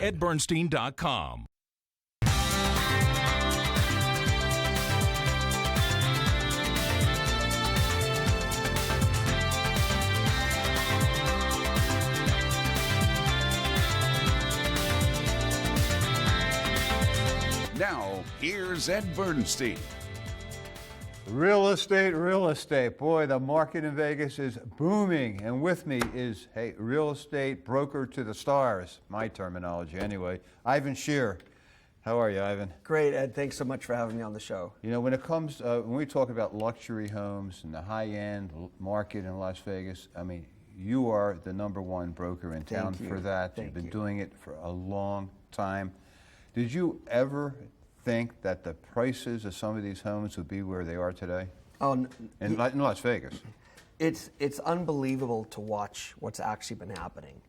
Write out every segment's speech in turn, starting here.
at Bernstein.com. Now, here's Ed Bernstein. Real estate. Boy, the market in Vegas is booming. And with me is, real estate broker to the stars, my terminology anyway, Ivan Sher. How are you, Ivan? Great, Ed. Thanks so much for having me on the show. You know, when it comes, when we talk about luxury homes and the high-end market in Las Vegas, I mean, you are the #1 broker in town for that. You've been doing it for a long time. Did you ever think that the prices of some of these homes would be where they are today? In Las Vegas. It's unbelievable to watch what's actually been happening.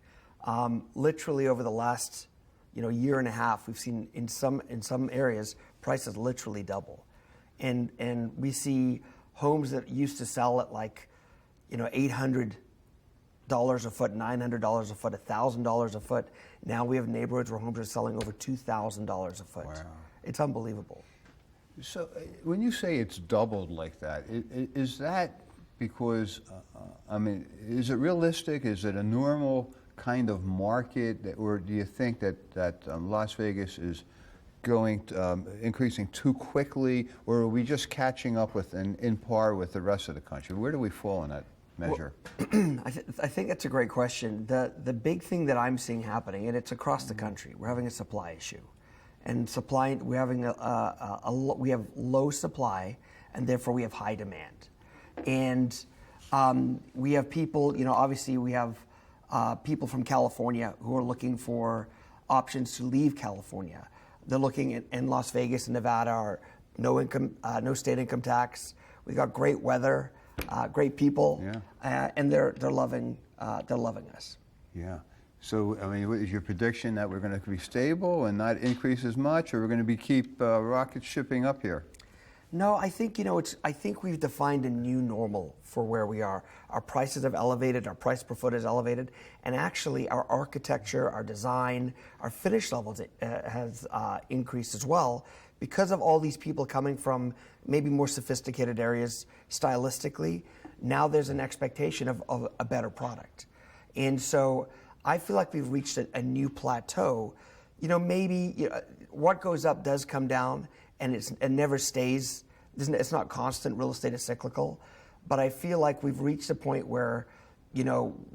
Literally over the last year and a half, we've seen in some areas prices literally double, and we see homes that used to sell at like $800 a foot, $900 a foot, $1,000 a foot. Now we have neighborhoods where homes are selling over $2,000 a foot. Wow. It's unbelievable. So when you say it's doubled like that, is that because, I mean, is it realistic? Is it a normal kind of market, or do you think that Las Vegas is going to, increasing too quickly, or are we just catching up with and in par with the rest of the country? Where do we fall in that measure? Well, I think that's a great question. The big thing that I'm seeing happening, and it's across the country, we're having a supply issue. And supply, we're having we have low supply, and therefore we have high demand. And we have people, obviously we have people from California who are looking for options to leave California. They're looking in Las Vegas and Nevada are no state income tax. We got great weather, great people, and they're loving us. Yeah. So, I mean, is your prediction that we're going to be stable and not increase as much, or we're going to keep rockets shipping up here? No, I think I think we've defined a new normal for where we are. Our prices have elevated, our price per foot is elevated, and actually our architecture, our design, our finish levels has increased as well because of all these people coming from maybe more sophisticated areas stylistically. Now there's an expectation of a better product, and so I feel like we've reached a new plateau. Maybe what goes up does come down, and it never stays. It's not constant. Real estate is cyclical, but I feel like we've reached a point where,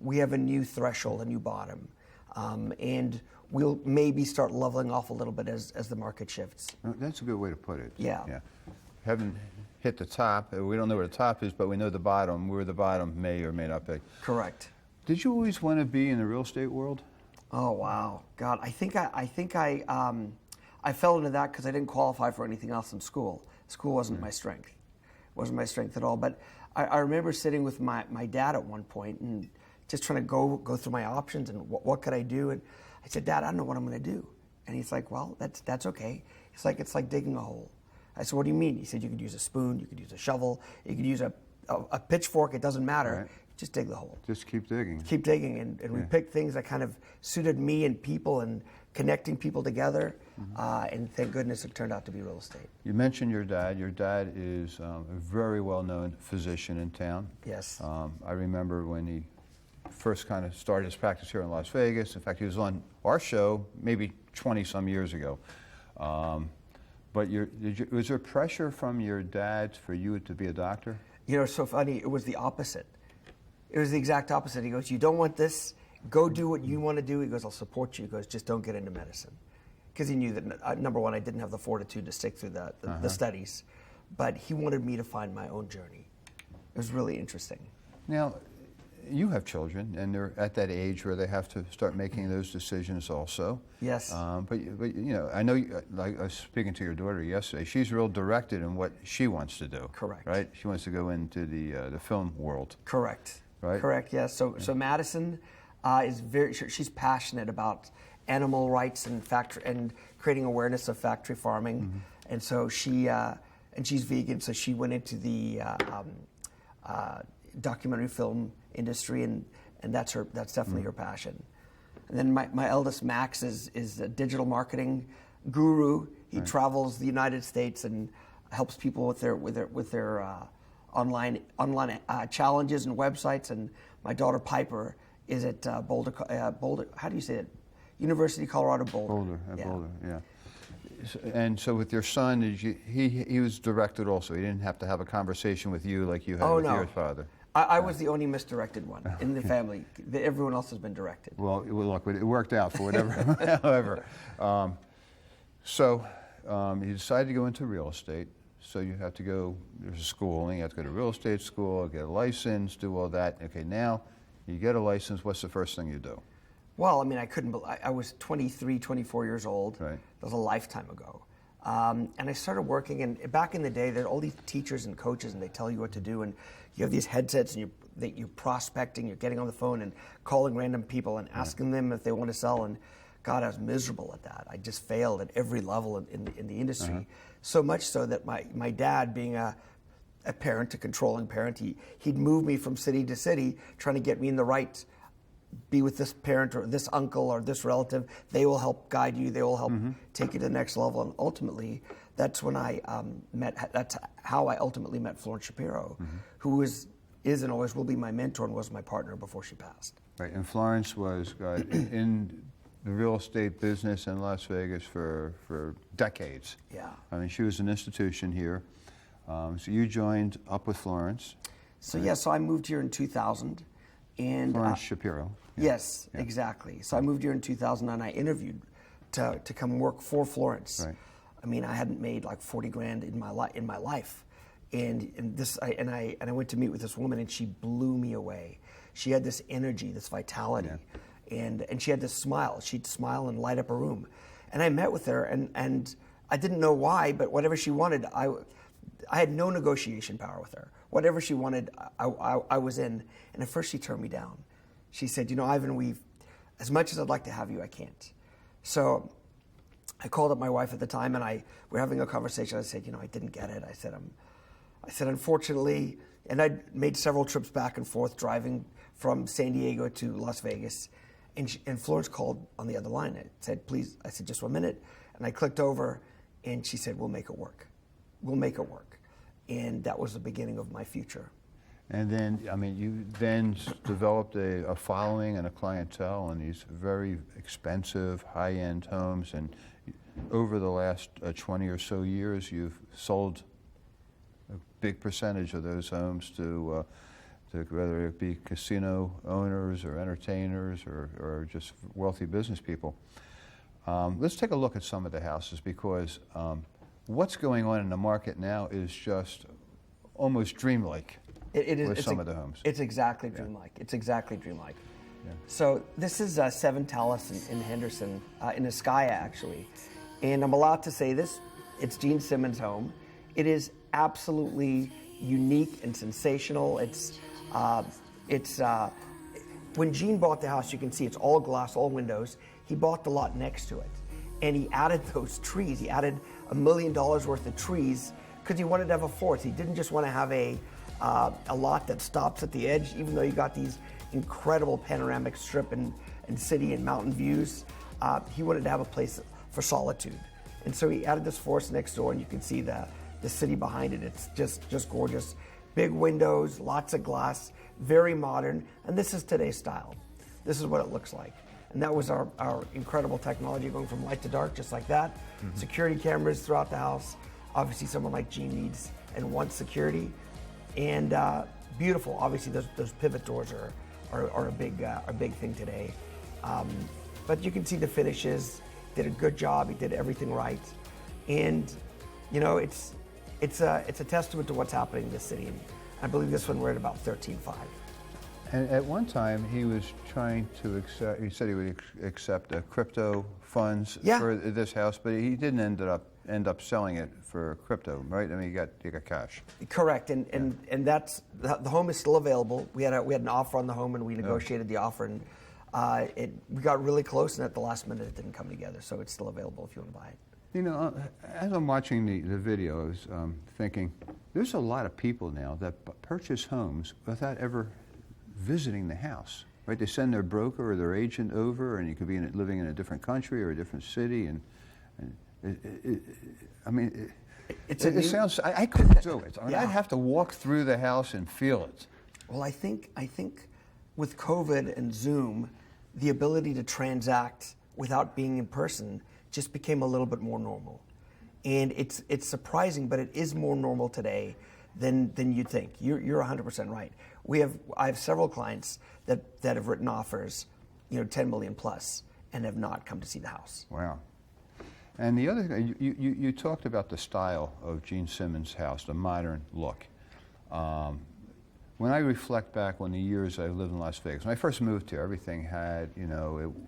we have a new threshold, a new bottom, and we'll maybe start leveling off a little bit as the market shifts. That's a good way to put it. Yeah. Haven't hit the top. We don't know where the top is, but we know the bottom. Where the bottom may or may not be. Correct. Did you always want to be in the real estate world? Oh wow, God! I think I fell into that because I didn't qualify for anything else in school. School wasn't my strength. It wasn't my strength at all. But I remember sitting with my dad at one point and just trying to go through my options and what could I do. And I said, Dad, I don't know what I'm going to do. And he's like, well, that's okay. It's like digging a hole. I said, what do you mean? He said, you could use a spoon, you could use a shovel, you could use a pitchfork. It doesn't matter. Right. Just dig the hole. Just keep digging. Keep digging, and we picked things that kind of suited me and people and connecting people together, and thank goodness it turned out to be real estate. You mentioned your dad. Your dad is a very well-known physician in town. Yes. I remember when he first kind of started his practice here in Las Vegas. In fact, he was on our show maybe 20-some years ago. But was there pressure from your dad for you to be a doctor? It's so funny. It was the opposite. It was the exact opposite. He goes, you don't want this, go do what you want to do. He goes, I'll support you. He goes, just don't get into medicine. Because he knew that, number one, I didn't have the fortitude to stick through the studies. But he wanted me to find my own journey. It was really interesting. Now, you have children, and they're at that age where they have to start making those decisions also. Yes. But I know, like I was speaking to your daughter yesterday, she's real directed in what she wants to do. Correct. Right? She wants to go into the film world. Correct. Right? Correct, yes. So Madison she's passionate about animal rights and creating awareness of factory farming. And so she's vegan, so she went into the documentary film industry, and that's definitely her passion. And then my eldest Max is a digital marketing guru. He travels the United States and helps people with their online challenges and websites. And my daughter Piper is at Boulder. How do you say it? University of Colorado Boulder. Boulder, yeah. And so with your son, he was directed also. He didn't have to have a conversation with you like you had with your father. I was the only misdirected one in the family. Everyone else has been directed. Well, look, it worked out for whatever. However, so you decided to go into real estate. So you have to go. There's a school, and you have to go to real estate school, get a license, do all that. Okay, now you get a license. What's the first thing you do? Well, I mean, I was 23, 24 years old. Right. That was a lifetime ago. And I started working, and back in the day, there are all these teachers and coaches, and they tell you what to do, and you have these headsets, and you're prospecting, you're getting on the phone and calling random people and asking them if they want to sell, and God, I was miserable at that. I just failed at every level in the industry, so much so that my dad, being a parent, a controlling parent, he'd move me from city to city, trying to get me in the right, be with this parent or this uncle or this relative. They will help guide you. They will help take you to the next level. And ultimately, that's when that's how I ultimately met Florence Shapiro, who is and always will be my mentor and was my partner before she passed. Right, and Florence was in the real estate business in Las Vegas for decades. Yeah. I mean, she was an institution here. So you joined up with Florence. So yeah, so I moved here in 2000. And Florence Shapiro. Yes, exactly. So I moved here in 2000, and I interviewed to come work for Florence. Right. I mean, I hadn't made like 40 grand in my life, and I went to meet with this woman, and she blew me away. She had this energy, this vitality, and she had this smile. She'd smile and light up a room, and I met with her, and I didn't know why, but whatever she wanted, I had no negotiation power with her. Whatever she wanted, I was in. And at first she turned me down. She said, you know, Ivan, as much as I'd like to have you, I can't. So I called up my wife at the time, and we were having a conversation. I said, you know, I didn't get it. I said, unfortunately, and I'd made several trips back and forth driving from San Diego to Las Vegas. And Florence called on the other line. I said, please, I said, just 1 minute. And I clicked over, and she said, we'll make it work. We'll make it work. And that was the beginning of my future. And then, I mean, you then developed a following and a clientele in these very expensive, high-end homes. And over the last 20 or so years, you've sold a big percentage of those homes to whether it be casino owners or entertainers or just wealthy business people. Let's take a look at some of the houses, because what's going on in the market now is just almost dreamlike. It is with some of the homes. It's exactly dreamlike. It's exactly dreamlike. Yeah. So this is 7 Talus in Henderson, in Escaya actually, and I'm allowed to say this. It's Gene Simmons' home. It is absolutely unique and sensational. When Gene bought the house, you can see it's all glass, all windows. He bought the lot next to it, and he added those trees. He added $1 million worth of trees because he wanted to have a fourth. He didn't just want to have a lot that stops at the edge, even though you got these incredible panoramic strip and city and mountain views. He wanted to have a place for solitude. And so he added this forest next door, and you can see the city behind it. It's just gorgeous. Big windows, lots of glass, very modern, and this is today's style. This is what it looks like. And that was our incredible technology, going from light to dark, just like that. Mm-hmm. Security cameras throughout the house. Obviously, someone like Gene needs and wants security. And beautiful. Obviously, those pivot doors are a big thing today. But you can see the finishes. Did a good job. He did everything right. And you know, it's a testament to what's happening in this city. And I believe this one we're at about 13.5. And at one time, he was trying to accept. He said he would accept crypto funds for this house, but he didn't end up selling it for crypto, right? I mean, he got cash. Correct, and that's the home is still available. We had an offer on the home, and we negotiated the offer, and we got really close, and at the last minute it didn't come together. So it's still available if you want to buy it. You know, as I'm watching the video, I was thinking, there's a lot of people now that purchase homes without ever visiting the house. right? They send their broker or their agent over, and you could be living in a different country or a different city, and it sounds. I couldn't do it. I mean, Yeah. I'd have to walk through the house and feel it. Well, I think with COVID and Zoom, the ability to transact without being in person just became a little bit more normal. And it's surprising, but it is more normal today than you'd think. You're 100% right. I have several clients that have written offers, 10 million plus, and have not come to see the house. Wow. And the other thing, you talked about the style of Gene Simmons' house, the modern look. When I reflect back on the years I lived in Las Vegas, when I first moved here, everything had, it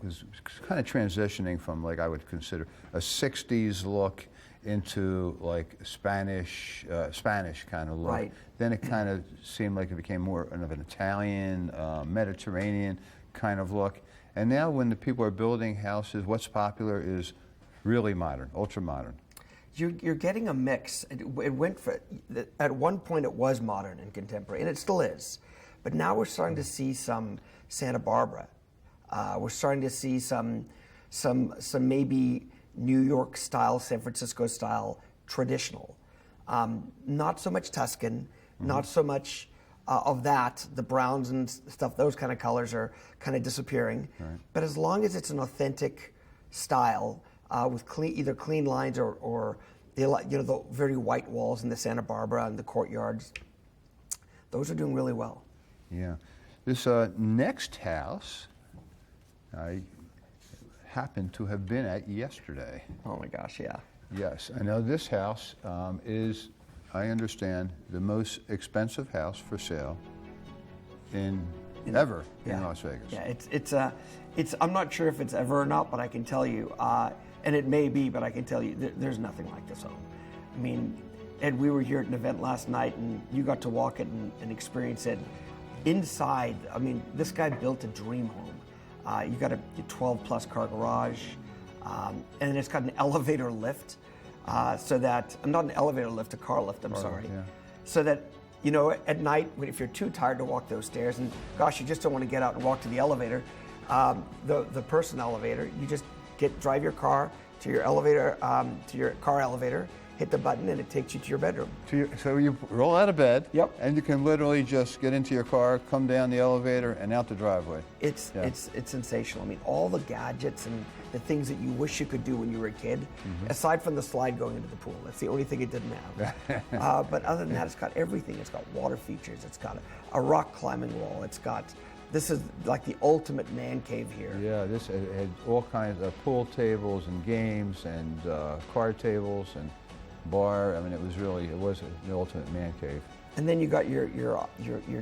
was kind of transitioning from, like, I would consider a 60s look into, like, Spanish kind of look. Right. Then it kind of seemed like it became more of an Italian, Mediterranean kind of look. And now when the people are building houses, what's popular is really modern, ultra modern. You're getting a mix. It went at one point it was modern and contemporary, and it still is. But now we're starting to see some Santa Barbara. We're starting to see some maybe New York style, San Francisco style, traditional. Not so much Tuscan, not so much of that. The browns and stuff, those kind of colors are kind of disappearing. Right. But as long as it's an authentic style, with either clean lines or the very white walls in the Santa Barbara and the courtyards, those are doing really well. Yeah, this next house, I happened to have been at yesterday. Oh my gosh, yeah. Yes, I know this house is, I understand, the most expensive house for sale ever in Las Vegas. Yeah, it's. I'm not sure if it's ever or not, but I can tell you. And it may be, but I can tell you, there's nothing like this home. I mean, Ed, we were here at an event last night, and you got to walk it and experience it. Inside, I mean, this guy built a dream home. You got a 12-plus car garage, and it's got an elevator lift, so that, not an elevator lift, a car lift, I'm sorry. Yeah. So that, at night, if you're too tired to walk those stairs, and gosh, you just don't want to get out and walk to the elevator, the person elevator, you just drive your car to your elevator, to your car elevator, hit the button, and it takes you to your bedroom. So you roll out of bed, yep, and you can literally just get into your car, come down the elevator, and out the driveway. It's sensational. I mean, all the gadgets and the things that you wish you could do when you were a kid, aside from the slide going into the pool. That's the only thing it didn't have. But other than that, it's got everything. It's got water features. It's got a rock climbing wall. This is like the ultimate man cave here. Yeah, this had all kinds of pool tables and games and card tables and bar. I mean, it was the ultimate man cave. And then you got your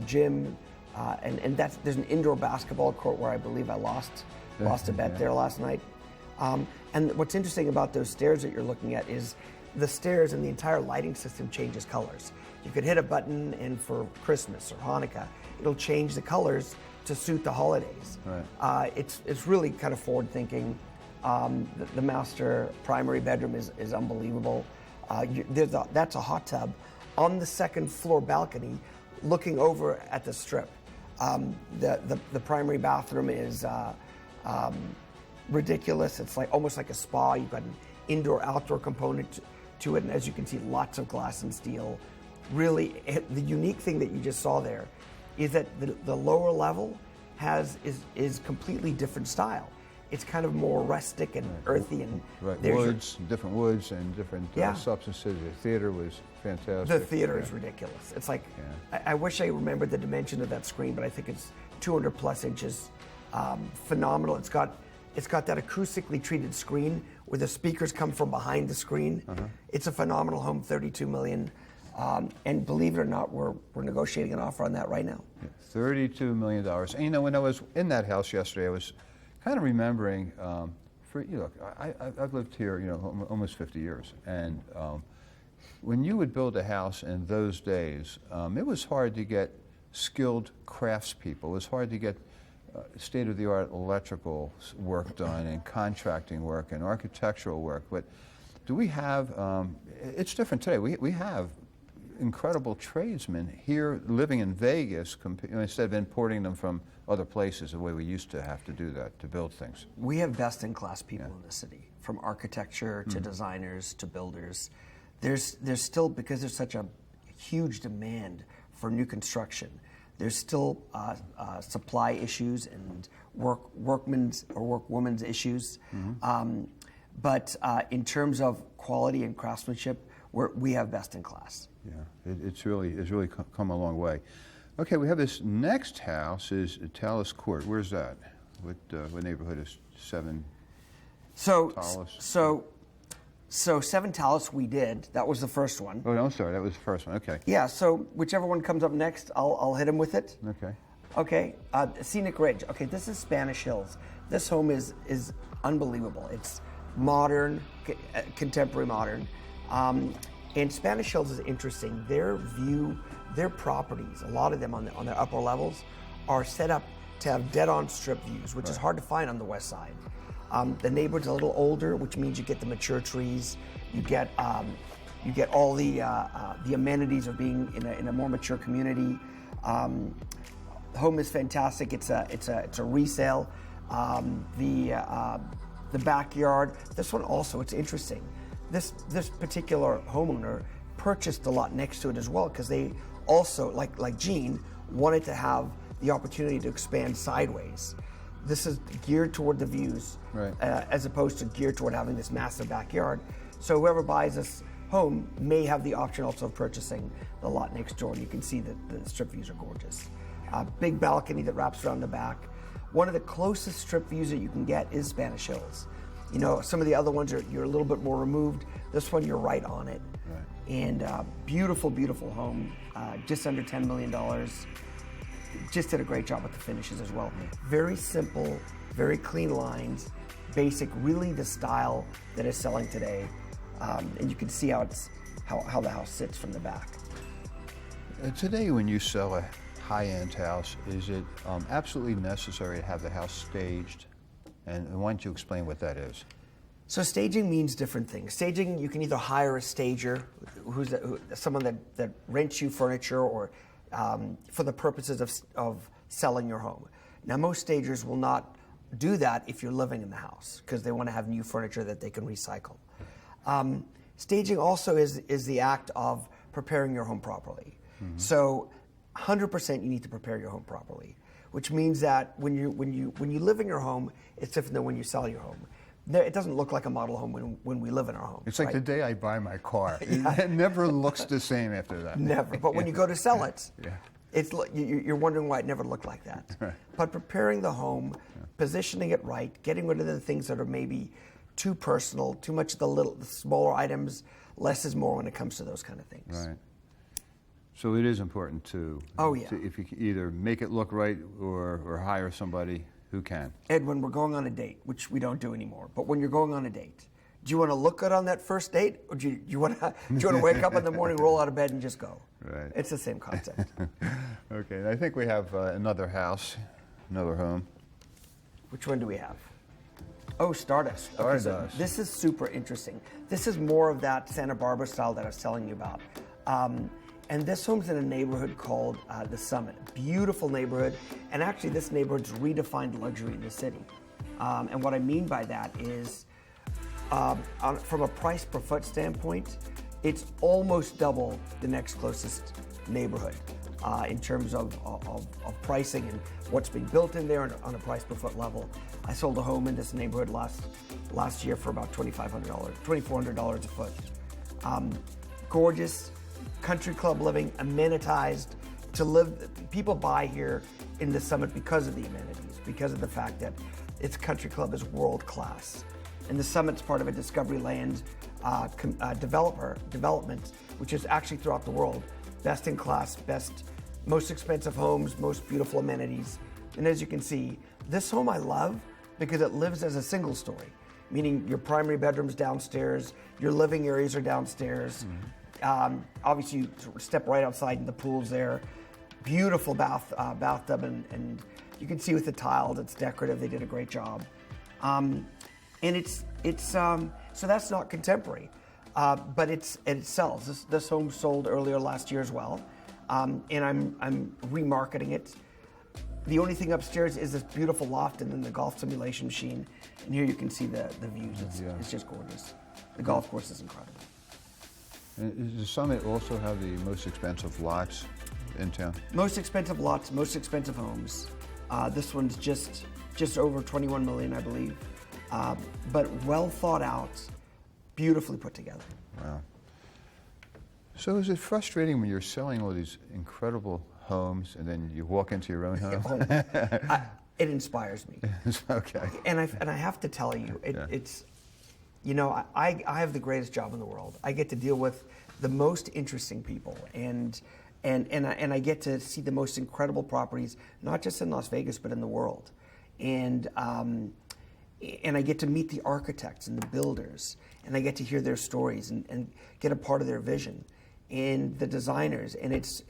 gym, and there's an indoor basketball court where I believe I lost a bet there last night. And what's interesting about those stairs that you're looking at is the stairs and the entire lighting system changes colors. You could hit a button, and for Christmas or Hanukkah, it'll change the colors to suit the holidays. Right. It's really kind of forward thinking. The master primary bedroom is unbelievable. That's a hot tub on the second floor balcony, looking over at the Strip. The primary bathroom is ridiculous. It's almost like a spa. You've got an indoor-outdoor component to it, and as you can see, lots of glass and steel. Really, the unique thing that you just saw there is that the lower level is completely different style. It's kind of more rustic and earthy, and different woods and different substances. The theater was fantastic. The theater is ridiculous. It's like, I wish I remembered the dimension of that screen, but I think it's 200 plus inches. Phenomenal. It's got that acoustically treated screen where the speakers come from behind the screen. It's a phenomenal home, 32 million. And believe it or not, we're negotiating an offer on that right now. $32 million. And when I was in that house yesterday, I was kind of remembering, I've lived here, almost 50 years. And when you would build a house in those days, it was hard to get skilled craftspeople. It was hard to get state-of-the-art electrical work done and contracting work and architectural work. But do we have, it's different today. We have, incredible tradesmen here living in Vegas instead of importing them from other places the way we used to have to do that to build things. We have best-in-class people in the city, from architecture to designers to builders. There's still, because there's such a huge demand for new construction, there's still supply issues and workmen's or workwomen's issues. But in terms of quality and craftsmanship, we have best in class. Yeah, it's really come a long way. Okay, we have this next house is Talus Court. Where's that? What neighborhood is 7 Talus? So 7 Talus we did. That was the first one. Oh, no, I'm sorry. That was the first one. Okay. Yeah. So whichever one comes up next, I'll hit him with it. Okay. Okay. Scenic Ridge. Okay. This is Spanish Hills. This home is unbelievable. It's modern, contemporary modern. And Spanish Hills is interesting. Their properties, a lot of them on their upper levels, are set up to have dead-on strip views, which is hard to find on the west side. The neighborhood's a little older, which means you get the mature trees. You get all the amenities of being in a more mature community. The home is fantastic. It's a resale. The backyard. This one also, it's interesting. This particular homeowner purchased the lot next to it as well because they also, like Gene, wanted to have the opportunity to expand sideways. This is geared toward the views, right, as opposed to geared toward having this massive backyard. So whoever buys this home may have the option also of purchasing the lot next door. And you can see that the strip views are gorgeous. Big balcony that wraps around the back. One of the closest strip views that you can get is Spanish Hills. You know, some of the other ones you're a little bit more removed. This one, you're right on it. Right. And beautiful, beautiful home, just under $10 million. Just did a great job with the finishes as well. Very simple, very clean lines, basic, really the style that is selling today. And you can see how the house sits from the back. Today, when you sell a high-end house, is it absolutely necessary to have the house staged? And why don't you explain what that is? So staging means different things. Staging, you can either hire a stager, someone that rents you furniture, or for the purposes of selling your home. Now, most stagers will not do that if you're living in the house because they want to have new furniture that they can recycle. Staging also is the act of preparing your home properly. Mm-hmm. So 100% you need to prepare your home properly, which means that when you live in your home, it's different than when you sell your home. It doesn't look like a model home when we live in our home. It's like the day I buy my car. It never looks the same after that. Never. But when you go to sell it, you're wondering why it never looked like that. Right. But preparing the home, positioning it right, getting rid of the things that are maybe too personal, too much of the smaller items, less is more when it comes to those kind of things. Right. So it is important to if you either make it look right or hire somebody who can. Ed, when we're going on a date, which we don't do anymore, but when you're going on a date, do you want to look good on that first date, or do you want to wake up in the morning, roll out of bed, and just go? Right. It's the same concept. Okay, I think we have another house, another home. Which one do we have? Oh, Stardust. Stardust. Okay, so this is super interesting. This is more of that Santa Barbara style that I was telling you about. And this home's in a neighborhood called the Summit. Beautiful neighborhood. And actually, this neighborhood's redefined luxury in the city. And what I mean by that is, from a price per foot standpoint, it's almost double the next closest neighborhood in terms of pricing and what's being built in there on a price per foot level. I sold a home in this neighborhood last year for about $2,400 a foot. Gorgeous. Country club living, amenitized to live. People buy here in the Summit because of the amenities, because of the fact that its country club is world class. And the Summit's part of a Discovery Land development, which is actually throughout the world. Best in class, most expensive homes, most beautiful amenities. And as you can see, this home I love because it lives as a single story, meaning your primary bedroom's downstairs, your living areas are downstairs. Mm-hmm. Obviously, you step right outside and the pool's there. Beautiful bathtub, and you can see with the tiles, it's decorative. They did a great job. And it's so that's not contemporary. but it sells. This home sold earlier last year as well, and I'm remarketing it. The only thing upstairs is this beautiful loft and then the golf simulation machine. And here you can see the views. It's just gorgeous. The golf course is incredible. And does Summit also have the most expensive lots in town? Most expensive lots, most expensive homes. This one's just over 21 million, I believe. But well thought out, beautifully put together. Wow. So is it frustrating when you're selling all these incredible homes and then you walk into your own home? It inspires me. Okay. And I have to tell you, it's, you know, I have the greatest job in the world. I get to deal with the most interesting people, and I get to see the most incredible properties, not just in Las Vegas but in the world, and I get to meet the architects and the builders, and I get to hear their stories and get a part of their vision, and the designers, and it's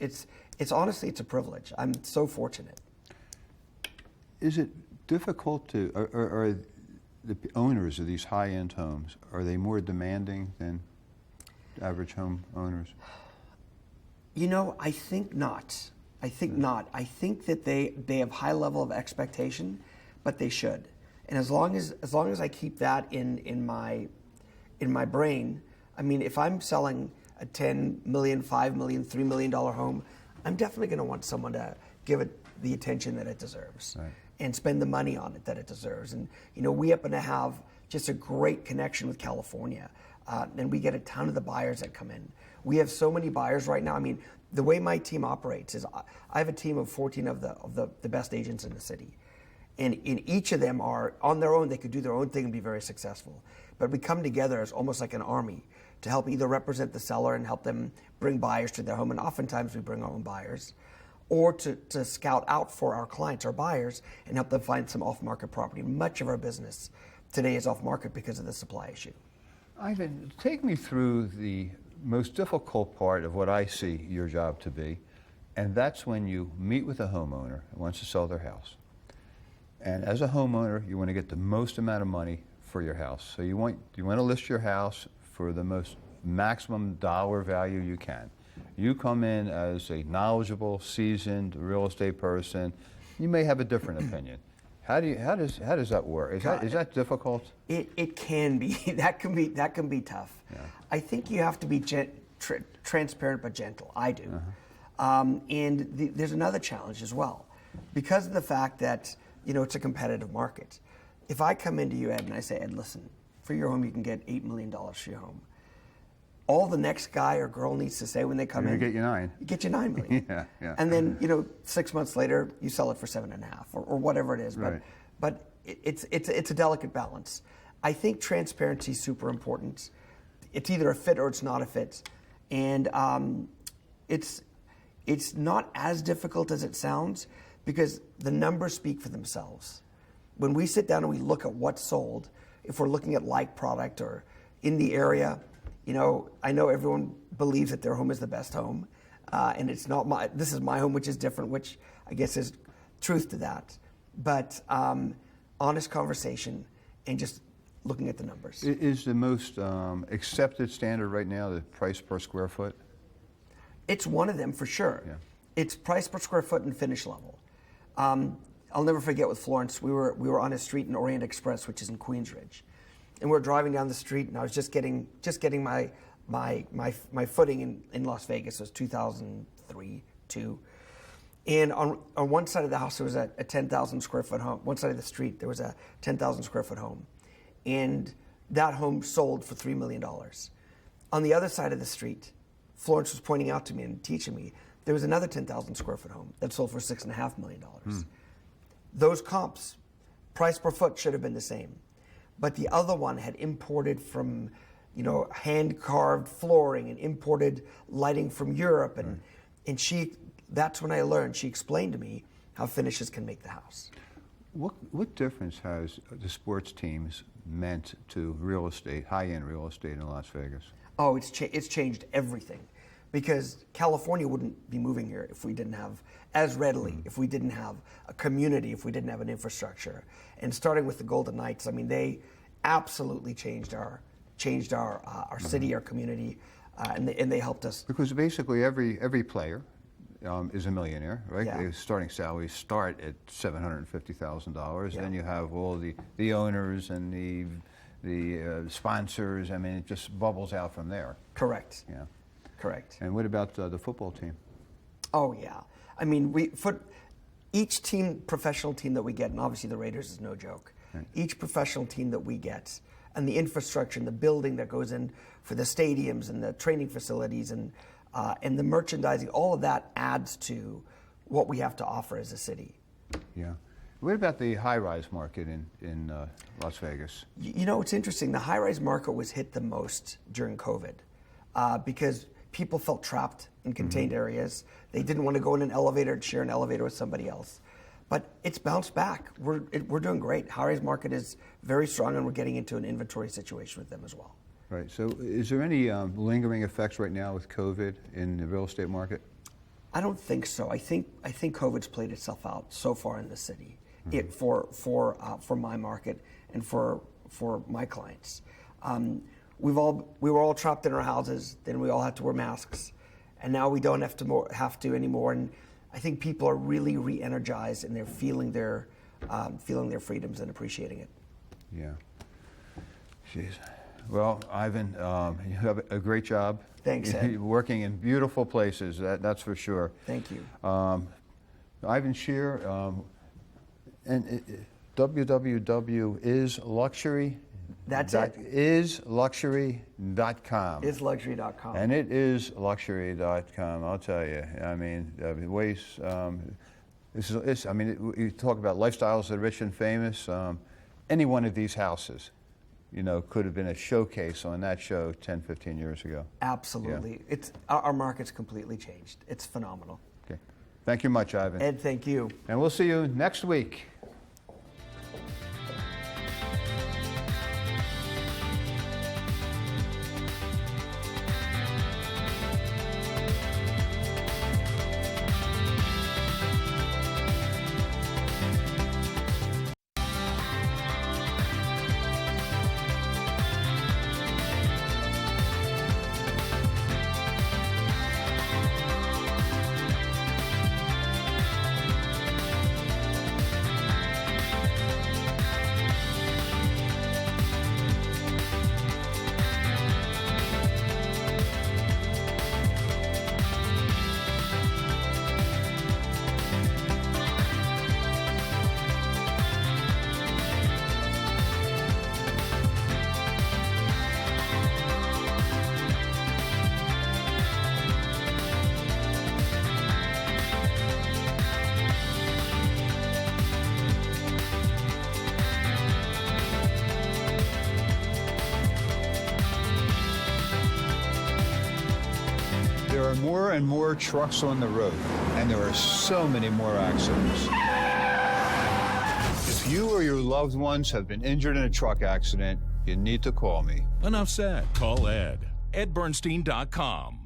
honestly, it's a privilege. I'm so fortunate. Is it difficult to, are the owners of these high-end homes, are they more demanding than average home owners? You know, I think not. I think not. I think that they have high level of expectation, but they should. And as long as I keep that in my brain, I mean, if I'm selling a $10 million, $5 million, $3 million home, I'm definitely going to want someone to give it the attention that it deserves. Right. And spend the money on it that it deserves. And you know, we happen to have just a great connection with California, and we get a ton of the buyers that come in. We have so many buyers right now. I mean, the way my team operates is I have a team of 14 of the best agents in the city, and in each of them are on their own. They could do their own thing and be very successful. But we come together as almost like an army to help either represent the seller and help them bring buyers to their home, and oftentimes we bring our own buyers, or to scout out for our clients, our buyers, and help them find some off-market property. Much of our business today is off-market because of the supply issue. Ivan, take me through the most difficult part of what I see your job to be, and that's when you meet with a homeowner who wants to sell their house. And as a homeowner, you want to get the most amount of money for your house. So you want to list your house for the most maximum dollar value you can. You come in as a knowledgeable, seasoned real estate person. You may have a different opinion. How does that work? Is that difficult? It can be. That can be tough. Yeah. I think you have to be transparent but gentle. I do. And there's another challenge as well, because of the fact that it's a competitive market. If I come into you, Ed, and I say, Ed, listen, for your home you can get $8 million for your home. All the next guy or girl needs to say when they come in, get you $9. You get you $9 million. Yeah. And then 6 months later you sell it for 7.5 or whatever it is. Right. But it's a delicate balance. I think transparency is super important. It's either a fit or it's not a fit, and it's not as difficult as it sounds because the numbers speak for themselves. When we sit down and we look at what's sold, if we're looking at like product or in the area. I know everyone believes that their home is the best home, and it's not this is my home, which is different, which I guess is truth to that. But honest conversation and just looking at the numbers. Is the most accepted standard right now the price per square foot? It's one of them for sure. Yeah. It's price per square foot and finish level. I'll never forget with Florence, we were on a street in Orient Express, which is in Queensridge. And we're driving down the street, and I was just getting my footing in Las Vegas. It was 2003, 2. And on one side of the house there was a 10,000 square foot home. One side of the street there was a 10,000 square foot home, and that home sold for $3 million. On the other side of the street, Florence was pointing out to me and teaching me there was another 10,000 square foot home that sold for $6.5 million. Those comps, price per foot should have been the same. But the other one had imported from, hand-carved flooring and imported lighting from Europe. And that's when I learned, she explained to me how finishes can make the house. What difference has the sports teams meant to real estate, high-end real estate in Las Vegas? Oh, it's changed everything. Because California wouldn't be moving here if we didn't have, as readily, if we didn't have a community, if we didn't have an infrastructure. And starting with the Golden Knights, I mean, they absolutely changed changed our city, our community, and they helped us. Because basically every player is a millionaire, right? Yeah. The starting salaries start at $750,000. Yeah. Then you have all the owners and the sponsors. I mean, it just bubbles out from there. Correct. Yeah. Correct. And what about the football team? Oh yeah. I mean, each team, professional team that we get, and obviously the Raiders is no joke. Right. Each professional team that we get, and the infrastructure and the building that goes in for the stadiums and the training facilities and the merchandising, all of that adds to what we have to offer as a city. Yeah. What about the high-rise market in Las Vegas? You know, it's interesting. The high-rise market was hit the most during COVID because people felt trapped in contained areas. They didn't want to go in an elevator and share an elevator with somebody else. But it's bounced back. We're doing great. Highrise market is very strong, and we're getting into an inventory situation with them as well. Right. So is there any lingering effects right now with COVID in the real estate market? I don't think so. I think COVID's played itself out so far in the city, for my market and for my clients. We were all trapped in our houses. Then we all had to wear masks, and now we don't have to anymore. And I think people are really re-energized, and they're feeling their freedoms and appreciating it. Yeah. Jeez. Well, Ivan, you have a great job. Thanks, Ed. You're working in beautiful places, that's for sure. Thank you. Ivan Sher, and www.isluxury. That's it. Isluxury.com. Isluxury.com. And it is luxury.com, I'll tell you. I mean, you talk about lifestyles of the rich and famous. Any one of these houses, could have been a showcase on that show 10, 15 years ago. Absolutely. Yeah. Our market's completely changed. It's phenomenal. Okay. Thank you much, Ivan. Ed, thank you. And we'll see you next week. There are more and more trucks on the road, and there are so many more accidents. If you or your loved ones have been injured in a truck accident, you need to call me. Enough said. Call Ed. EdBernstein.com.